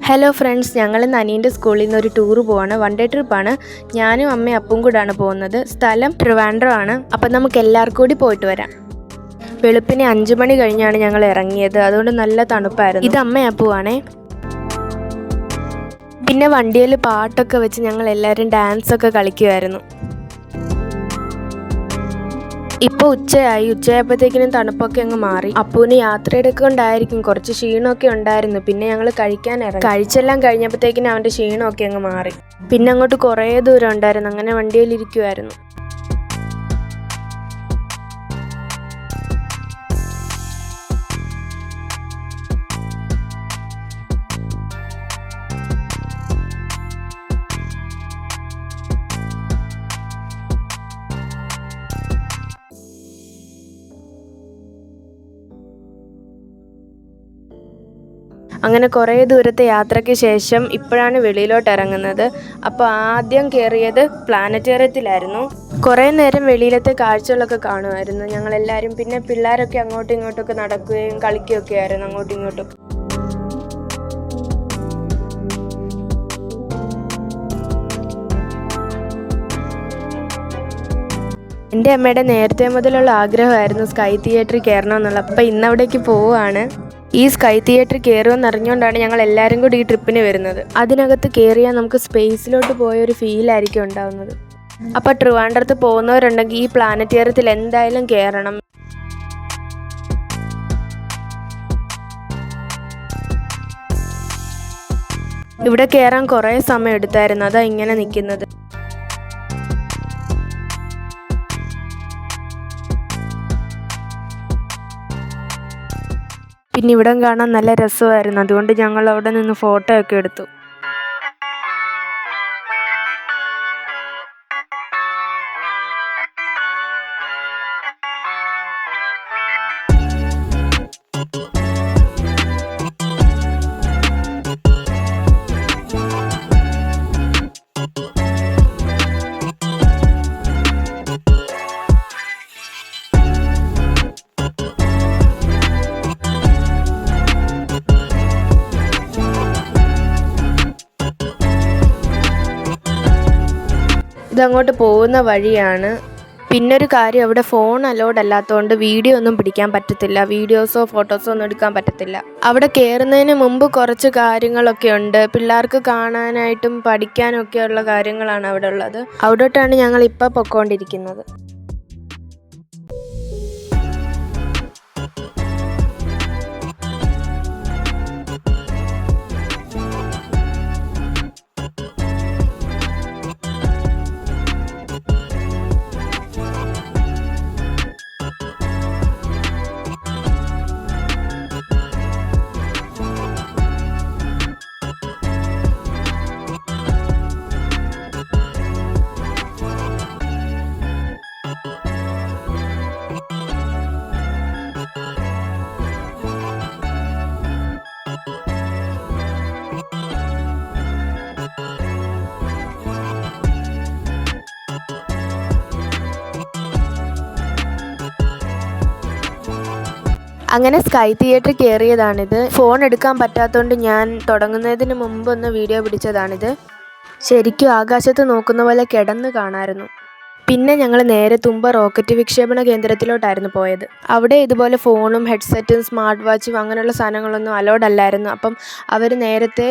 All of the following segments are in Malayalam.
ഹലോ ഫ്രണ്ട്സ്, ഞങ്ങൾ ഇന്ന് അനിയൻ്റെ സ്കൂളിൽ നിന്ന് ഒരു ടൂർ പോവാണ്. വൺ ഡേ ട്രിപ്പാണ്. ഞാനും അമ്മയും അപ്പവും കൂടാണ് പോകുന്നത്. സ്ഥലം ട്രിവാൻഡ്രം ആണ്. അപ്പം നമുക്ക് എല്ലാവർക്കും കൂടി പോയിട്ട് വരാം. വെളുപ്പിന് 5 മണി കഴിഞ്ഞാണ് ഞങ്ങൾ ഇറങ്ങിയത്. അതുകൊണ്ട് നല്ല തണുപ്പായിരുന്നു. ഇത് അമ്മയും അപ്പുവാണേ. പിന്നെ വണ്ടിയിൽ പാട്ടൊക്കെ വെച്ച് ഞങ്ങൾ എല്ലാവരും ഡാൻസൊക്കെ കളിക്കുമായിരുന്നു. ഇപ്പോൾ ഉച്ചയായപ്പോഴത്തേക്കിനും തണുപ്പൊക്കെ അങ്ങ് മാറി. അപ്പൂന് യാത്രയെടുക്ക കൊണ്ടായിരിക്കും കുറച്ച് ക്ഷീണമൊക്കെ ഉണ്ടായിരുന്നു. പിന്നെ ഞങ്ങൾ കഴിച്ചെല്ലാം കഴിഞ്ഞപ്പോഴത്തേക്കിനും അവൻ്റെ ക്ഷീണമൊക്കെ അങ്ങ് മാറി. പിന്നെ അങ്ങോട്ട് കുറേ ദൂരം ഉണ്ടായിരുന്നു. അങ്ങനെ വണ്ടിയിലിരിക്കുമായിരുന്നു. അങ്ങനെ കുറേ ദൂരത്തെ യാത്രയ്ക്ക് ശേഷം ഇപ്പോഴാണ് വെളിയിലോട്ട് ഇറങ്ങുന്നത്. അപ്പോൾ ആദ്യം കയറിയത് പ്ലാനറ്റേറിയത്തിലായിരുന്നു. കുറേ നേരം വെളിയിലത്തെ കാഴ്ചകളൊക്കെ കാണുമായിരുന്നു ഞങ്ങളെല്ലാവരും. പിന്നെ പിള്ളേരൊക്കെ അങ്ങോട്ടും ഇങ്ങോട്ടൊക്കെ നടക്കുകയും കളിക്കുകയൊക്കെ ആയിരുന്നു അങ്ങോട്ടും ഇങ്ങോട്ടും. എൻ്റെ അമ്മയുടെ നേരത്തെ മുതലുള്ള ആഗ്രഹമായിരുന്നു സ്കൈ തിയേറ്ററിൽ കയറണമെന്നുള്ളത്. അപ്പോൾ ഇന്നവിടേക്ക് പോവുകയാണ്. ഈ സ്കൈ തിയേറ്റർ കയറുമെന്ന് അറിഞ്ഞുകൊണ്ടാണ് ഞങ്ങൾ എല്ലാവരും കൂടി ഈ ട്രിപ്പിന് വരുന്നത്. അതിനകത്ത് കയറിയാൽ നമുക്ക് സ്പേസിലോട്ട് പോയൊരു ഫീലായിരിക്കും ഉണ്ടാകുന്നത്. അപ്പോൾ ട്രിവാൻഡ്രത്ത് പോകുന്നവരുണ്ടെങ്കിൽ ഈ പ്ലാനറ്റേറിയത്തിൽ എന്തായാലും കയറണം. ഇവിടെ കയറാൻ കുറേ സമയം എടുത്തായിരുന്നു. അതാ ഇങ്ങനെ നിൽക്കുന്നത്. പിന്നെ ഇവിടം കാണാൻ നല്ല രസമായിരുന്നു. അതുകൊണ്ട് ഞങ്ങൾ അവിടെ നിന്ന് ഫോട്ടോ ഒക്കെ എടുത്തു. ഇതങ്ങോട്ട് പോകുന്ന വഴിയാണ്. പിന്നൊരു കാര്യം, അവിടെ ഫോൺ അലൗഡ് അല്ലാത്തതുകൊണ്ട് വീഡിയോ ഒന്നും പിടിക്കാൻ പറ്റത്തില്ല. വീഡിയോസോ ഫോട്ടോസോ ഒന്നും എടുക്കാൻ പറ്റത്തില്ല. അവിടെ കയറുന്നതിന് മുമ്പ് കുറച്ച് കാര്യങ്ങളൊക്കെ ഉണ്ട്. പിള്ളേർക്ക് കാണാനായിട്ടും പഠിക്കാനും ഒക്കെയുള്ള കാര്യങ്ങളാണ് അവിടെ ഉള്ളത്. അവിടോട്ടാണ് ഞങ്ങൾ ഇപ്പോൾ പൊയ്ക്കൊണ്ടിരിക്കുന്നത്. അങ്ങനെ സ്കൈ തിയേറ്റർ കയറിയതാണിത്. ഫോൺ എടുക്കാൻ പറ്റാത്തതുകൊണ്ട് ഞാൻ തുടങ്ങുന്നതിന് മുമ്പ് ഒന്ന് വീഡിയോ പിടിച്ചതാണിത്. ശരിക്കും ആകാശത്ത് നോക്കുന്ന പോലെ കിടന്ന് കാണാമായിരുന്നു. പിന്നെ ഞങ്ങൾ നേരെ തുമ്പ റോക്കറ്റ് വിക്ഷേപണ കേന്ദ്രത്തിലോട്ടായിരുന്നു പോയത്. അവിടെ ഇതുപോലെ ഫോണും ഹെഡ്സെറ്റും സ്മാർട്ട് വാച്ചും അങ്ങനെയുള്ള സാധനങ്ങളൊന്നും അലൗഡ് അല്ലായിരുന്നു. അപ്പം അവർ നേരത്തെ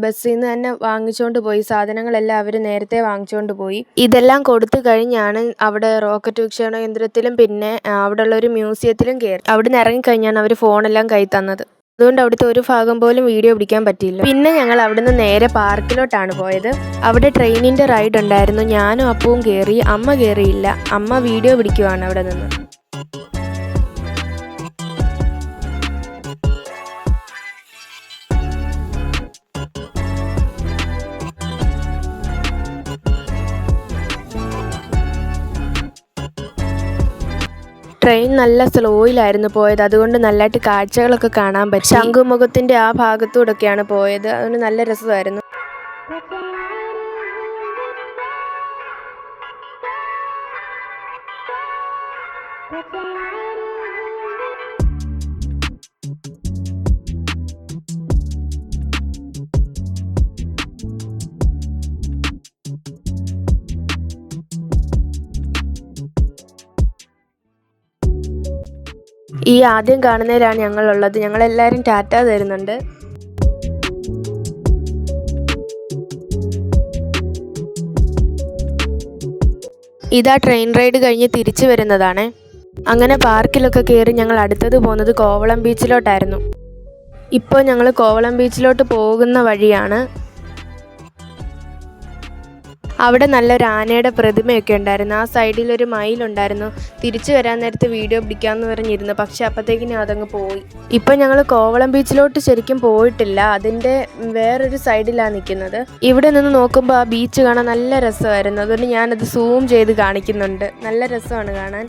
ബസ്സിൽ നിന്ന് തന്നെ വാങ്ങിച്ചുകൊണ്ട് പോയി. സാധനങ്ങളെല്ലാം അവർ നേരത്തെ വാങ്ങിച്ചുകൊണ്ട് പോയി. ഇതെല്ലാം കൊടുത്തു കഴിഞ്ഞാണ് അവിടെ റോക്കറ്റ് വിക്ഷേപണ കേന്ദ്രത്തിലും പിന്നെ അവിടെയുള്ള ഒരു മ്യൂസിയത്തിലും കയറി. അവിടെ നിന്ന് ഇറങ്ങിക്കഴിഞ്ഞാണ് അവർ ഫോണെല്ലാം കൈ തന്നത്. അതുകൊണ്ട് അവിടുത്തെ ഒരു ഭാഗം പോലും വീഡിയോ പിടിക്കാൻ പറ്റിയില്ല. പിന്നെ ഞങ്ങൾ അവിടുന്ന് നേരെ പാർക്കിലോട്ടാണ് പോയത്. അവിടെ ട്രെയിനിൻ്റെ റൈഡ് ഉണ്ടായിരുന്നു. ഞാനും അപ്പവും കയറി. അമ്മ കയറിയില്ല. അമ്മ വീഡിയോ പിടിക്കുവാണ് അവിടെ നിന്ന്. ട്രെയിൻ നല്ല സ്ലോയിലായിരുന്നു പോയത്. അതുകൊണ്ട് നല്ലതായിട്ട് കാഴ്ചകളൊക്കെ കാണാൻ പറ്റി. ശംഖുമുഖത്തിൻ്റെ ആ ഭാഗത്തൂടെയൊക്കെയാണ് പോയത്. അതുകൊണ്ട് നല്ല രസമായിരുന്നു. ഈ ആദ്യം കാണുന്നതിലാണ് ഞങ്ങളുള്ളത്. ഞങ്ങളെല്ലാവരും ടാറ്റ തരുന്നുണ്ട്. ഇതാ ട്രെയിൻ റൈഡ് കഴിഞ്ഞ് തിരിച്ചു വരുന്നതാണ്. അങ്ങനെ പാർക്കിലൊക്കെ കയറി ഞങ്ങൾ അടുത്തത് പോകുന്നത് കോവളം ബീച്ചിലോട്ടായിരുന്നു. ഇപ്പോൾ ഞങ്ങൾ കോവളം ബീച്ചിലോട്ട് പോകുന്ന വഴിയാണ്. അവിടെ നല്ലൊരു ആനയുടെ പ്രതിമയൊക്കെ ഉണ്ടായിരുന്നു. ആ സൈഡിലൊരു മയിലുണ്ടായിരുന്നു. തിരിച്ചു വരാൻ നേരത്ത് വീഡിയോ പിടിക്കാമെന്ന് പറഞ്ഞിരുന്നു, പക്ഷെ അപ്പോഴത്തേക്കിനും അതങ്ങ് പോയി. ഇപ്പം ഞങ്ങൾ കോവളം ബീച്ചിലോട്ട് ശരിക്കും പോയിട്ടില്ല. അതിൻ്റെ വേറൊരു സൈഡിലാണ് നിൽക്കുന്നത്. ഇവിടെ നിന്ന് നോക്കുമ്പോൾ ആ ബീച്ച് കാണാൻ നല്ല രസമായിരുന്നു. അതുകൊണ്ട് ഞാനത് സൂം ചെയ്ത് കാണിക്കുന്നുണ്ട്. നല്ല രസമാണ് കാണാൻ.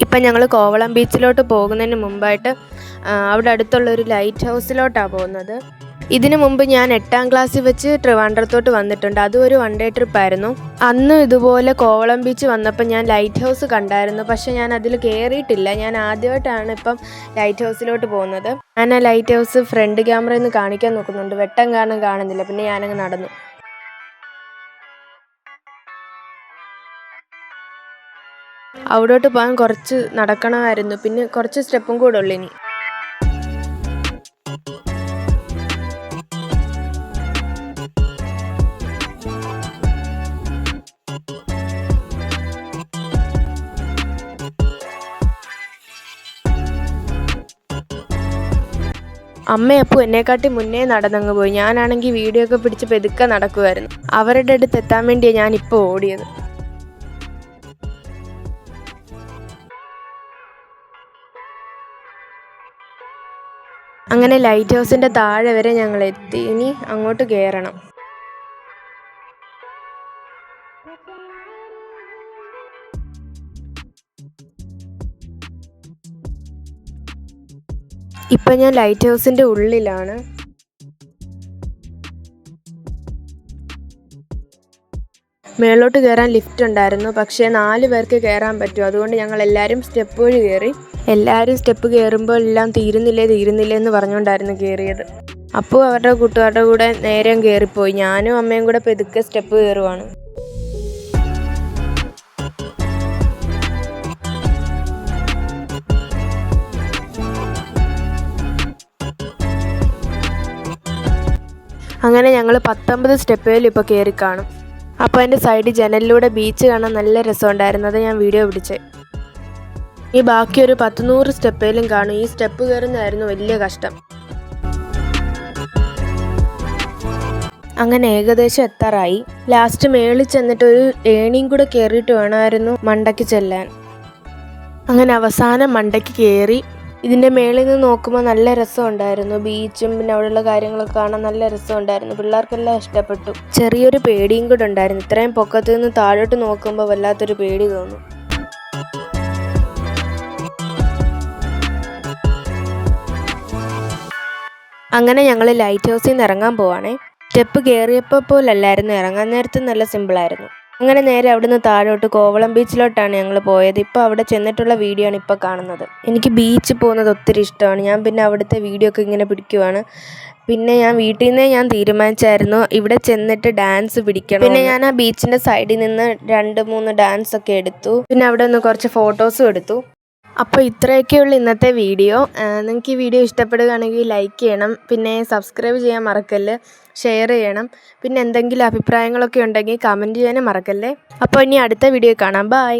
ഇപ്പം ഞങ്ങൾ കോവളം ബീച്ചിലോട്ട് പോകുന്നതിന് മുമ്പായിട്ട് അവിടെ അടുത്തുള്ളൊരു ലൈറ്റ് ഹൗസിലോട്ടാണ് പോകുന്നത്. ഇതിനു മുമ്പ് ഞാൻ 8ാം ക്ലാസ്സിൽ വെച്ച് ട്രിവാൻഡ്രത്തോട്ട് വന്നിട്ടുണ്ട്. അതും ഒരു 1 ഡേ ട്രിപ്പായിരുന്നു. അന്ന് ഇതുപോലെ കോവളം ബീച്ച് വന്നപ്പോൾ ഞാൻ ലൈറ്റ് ഹൗസ് കണ്ടായിരുന്നു. പക്ഷേ ഞാൻ അതിൽ കയറിയിട്ടില്ല. ഞാൻ ആദ്യമായിട്ടാണ് ഇപ്പം ലൈറ്റ് ഹൗസിലോട്ട് പോകുന്നത്. ഞാൻ ആ ലൈറ്റ് ഹൗസ് ഫ്രണ്ട് ക്യാമറയിൽ നിന്ന് കാണിക്കാൻ നോക്കുന്നുണ്ട്. വെട്ടം കാണുന്നില്ല. പിന്നെ ഞാനങ്ങ് നടന്നു. അവിടോട്ട് പോകാൻ കുറച്ച് നടക്കണമായിരുന്നു. പിന്നെ കുറച്ച് സ്റ്റെപ്പും കൂടെ ഉള്ളു ഇനി. അമ്മയപ്പോൾ എന്നെക്കാട്ടി മുന്നേ നടന്നങ്ങ് പോയി. ഞാനാണെങ്കിൽ വീഡിയോ ഒക്കെ പിടിച്ച് പെതുക്കെ നടക്കുമായിരുന്നു. അവരുടെ അടുത്ത് എത്താൻ വേണ്ടിയാണ് ഞാനിപ്പോൾ ഓടിയത്. അങ്ങനെ ലൈറ്റ് ഹൗസിൻ്റെ താഴെ വരെ ഞങ്ങൾ എത്തി. ഇനി അങ്ങോട്ട് കയറണം. ഇപ്പം ഞാൻ ലൈറ്റ് ഹൗസിൻ്റെ ഉള്ളിലാണ്. മേളോട്ട് കയറാൻ ലിഫ്റ്റ് ഉണ്ടായിരുന്നു. പക്ഷേ 4 പേർക്ക് കയറാൻ പറ്റും. അതുകൊണ്ട് ഞങ്ങൾ എല്ലാവരും സ്റ്റെപ്പ് വഴി കയറി. എല്ലാവരും സ്റ്റെപ്പ് കയറുമ്പോൾ എല്ലാം തീരുന്നില്ലേ എന്ന് പറഞ്ഞുകൊണ്ടായിരുന്നു കയറിയത്. അപ്പോൾ അവരുടെ കൂട്ടുകാരുടെ കൂടെ നേരം കയറിപ്പോയി. ഞാനും അമ്മയും കൂടെ പെതുക്കെ സ്റ്റെപ്പ് കയറുവാണ്. അങ്ങനെ ഞങ്ങൾ 19 സ്റ്റെപ്പേലും ഇപ്പോൾ കയറി കാണും. അപ്പോൾ എൻ്റെ സൈഡിൽ ജനലിലൂടെ ബീച്ച് കാണാൻ നല്ല രസമുണ്ടായിരുന്നു. അത് ഞാൻ വീഡിയോ പിടിച്ചേ. ഈ ബാക്കി ഒരു 100 സ്റ്റെപ്പേലും കാണും. ഈ സ്റ്റെപ്പ് കയറുന്നതായിരുന്നു വലിയ കഷ്ടം. അങ്ങനെ ഏകദേശം എത്താറായി. ലാസ്റ്റ് മേളിൽ ചെന്നിട്ട് ഒരു ഏണിയും കൂടെ കയറിയിട്ട് വേണമായിരുന്നു മണ്ടയ്ക്ക് ചെല്ലാൻ. അങ്ങനെ അവസാനം മണ്ടയ്ക്ക് കയറി. ഇതിൻ്റെ മേളിൽ നിന്ന് നോക്കുമ്പോൾ നല്ല രസമുണ്ടായിരുന്നു. ബീച്ചും പിന്നെ അവിടെയുള്ള കാര്യങ്ങളൊക്കെ കാണാൻ നല്ല രസമുണ്ടായിരുന്നു. പിള്ളേർക്കെല്ലാം ഇഷ്ടപ്പെട്ടു. ചെറിയൊരു പേടിയും കൂടെ ഉണ്ടായിരുന്നു. ഇത്രയും പൊക്കത്ത് നിന്ന് താഴോട്ട് നോക്കുമ്പോൾ വല്ലാത്തൊരു പേടി തോന്നും. അങ്ങനെ ഞങ്ങൾ ലൈറ്റ് ഹൗസിൽ നിന്ന് ഇറങ്ങാൻ പോവാണേ. സ്റ്റെപ്പ് കയറിയപ്പോൾ പോലല്ലായിരുന്നു, ഇറങ്ങാൻ നേരത്ത് നല്ല സിമ്പിളായിരുന്നു. അങ്ങനെ നേരെ അവിടുന്ന് താഴോട്ട് കോവളം ബീച്ചിലോട്ടാണ് ഞങ്ങൾ പോയത്. ഇപ്പോൾ അവിടെ ചെന്നിട്ടുള്ള വീഡിയോ ആണ് ഇപ്പോൾ കാണുന്നത്. എനിക്ക് ബീച്ചിൽ പോകുന്നത് ഒത്തിരി ഇഷ്ടമാണ്. ഞാൻ പിന്നെ അവിടുത്തെ വീഡിയോ ഒക്കെ ഇങ്ങനെ പിടിക്കുവാണ്. പിന്നെ ഞാൻ വീട്ടിൽ നിന്നേ തീരുമാനിച്ചായിരുന്നു ഇവിടെ ചെന്നിട്ട് ഡാൻസ് പിടിക്കണം. പിന്നെ ഞാൻ ആ ബീച്ചിൻ്റെ സൈഡിൽ നിന്ന് 2-3 ഡാൻസ് ഒക്കെ എടുത്തു. പിന്നെ അവിടെ നിന്ന് കുറച്ച് ഫോട്ടോസും എടുത്തു. അപ്പോൾ ഇത്രയൊക്കെയുള്ള ഇന്നത്തെ വീഡിയോ. നിങ്ങൾക്ക് ഈ വീഡിയോ ഇഷ്ടപ്പെടുകയാണെങ്കിൽ ലൈക്ക് ചെയ്യണം. പിന്നെ സബ്സ്ക്രൈബ് ചെയ്യാൻ മറക്കല്ല്. ഷെയർ ചെയ്യണം. പിന്നെ എന്തെങ്കിലും അഭിപ്രായങ്ങളൊക്കെ ഉണ്ടെങ്കിൽ കമൻറ്റ് ചെയ്യാനും മറക്കല്ലേ. അപ്പോൾ ഇനി അടുത്ത വീഡിയോ കാണാം. ബൈ.